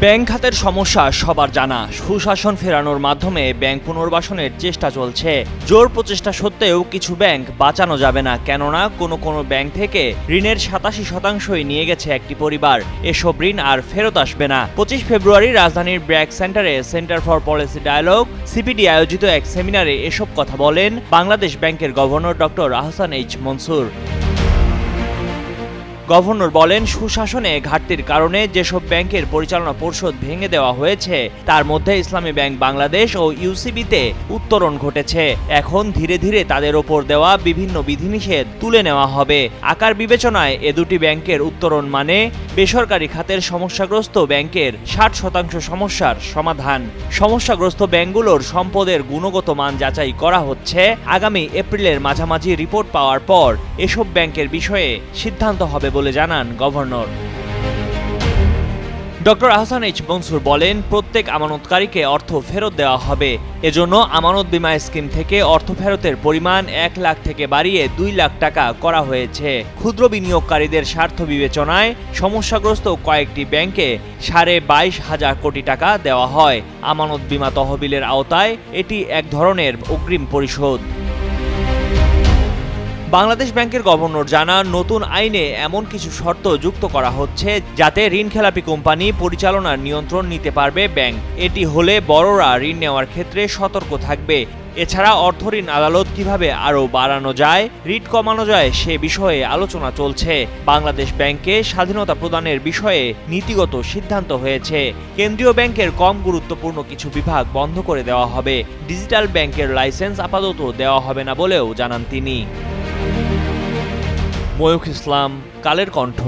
Bank খাতের সমস্যা সবার জানা। সুশাসন ফেরানোর মাধ্যমে ব্যাংক পুনর্বাসনের চেষ্টা চলছে। জোর প্রচেষ্টা সত্ত্বেও কিছু ব্যাংক বাঁচানো যাবে না, কেননা কোনো ব্যাংক থেকে ঋণের 87% নিয়ে গেছে একটি পরিবার। এসব ঋণ আর ফেরত আসবে না। 25 ফেব্রুয়ারি রাজধানীর ব্র্যাক সেন্টারে Centre for Policy Dialogue CPD আয়োজিত এক সেমিনারে এসব কথা বলেন বাংলাদেশ ব্যাংকের governor doctor Ahsan H Mansur. Governor বলেন, সুশাসনে ঘাটতির কারণে যেসব ব্যাংকের পরিচালনা পর্ষদ ভেঙে দেওয়া হয়েছে তার মধ্যে ইসলামী ব্যাংক বাংলাদেশ ও ইউসিবিতে উত্তরণ ঘটেছে। এখন ধীরে ধীরে তাদের ওপর দেওয়া বিভিন্ন বিধিনিষেধ তুলে নেওয়া হবে। আকার বিবেচনায় এ দুটি ব্যাংকের উত্তরণ মানে বেসরকারি খাতের সমস্যাগ্রস্ত ব্যাংকের 60% সমস্যার সমাধান। সমস্যাগ্রস্ত ব্যাংকগুলোর সম্পদের গুণগত মান যাচাই করা হচ্ছে। আগামী এপ্রিলের মাঝামাঝি রিপোর্ট পাওয়ার পর এসব ব্যাংকের বিষয়ে সিদ্ধান্ত হবে বলে জানান governor. Doctor Ahsan H Mansur বলেন, প্রত্যেক আমানতকারীকে অর্থ ফেরত দেওয়া হবে। এজন্য আমানত বীমা স্কিম থেকে অর্থ ফেরতের পরিমাণ 1 লাখ থেকে বাড়িয়ে 2 লাখ টাকা করা হয়েছে। ক্ষুদ্র বিনিয়োগকারীদের স্বার্থ বিবেচনায় সমস্যাগ্রস্ত কয়েকটি ব্যাংকে 22,500 কোটি টাকা দেওয়া হয়। আমানত বীমা তহবিলের আওতায় এটি এক ধরনের অগ্রিম পরিশোধ। বাংলাদেশ ব্যাংকের গভর্নর জানান, নতুন আইনে এমন কিছু শর্ত যুক্ত করা হচ্ছে যাতে ঋণখেলাপি কোম্পানি পরিচালনার নিয়ন্ত্রণ নিতে পারবে ব্যাংক। এটি হলে বড়রা ঋণ নেওয়ার ক্ষেত্রে সতর্ক থাকবে। এছাড়া অর্থঋণ আদালত কিভাবে আরও বাড়ানো যায়, ঋণ কমানো যায় সে বিষয়ে আলোচনা চলছে। বাংলাদেশ ব্যাংকে স্বাধীনতা প্রদানের বিষয়ে নীতিগত সিদ্ধান্ত হয়েছে। কেন্দ্রীয় ব্যাংকের কম গুরুত্বপূর্ণ কিছু বিভাগ বন্ধ করে দেওয়া হবে। ডিজিটাল ব্যাংকের লাইসেন্স আপাতত দেওয়া হবে না বলেও জানান তিনি। ময়ূখ ইসলাম, কালের কণ্ঠ।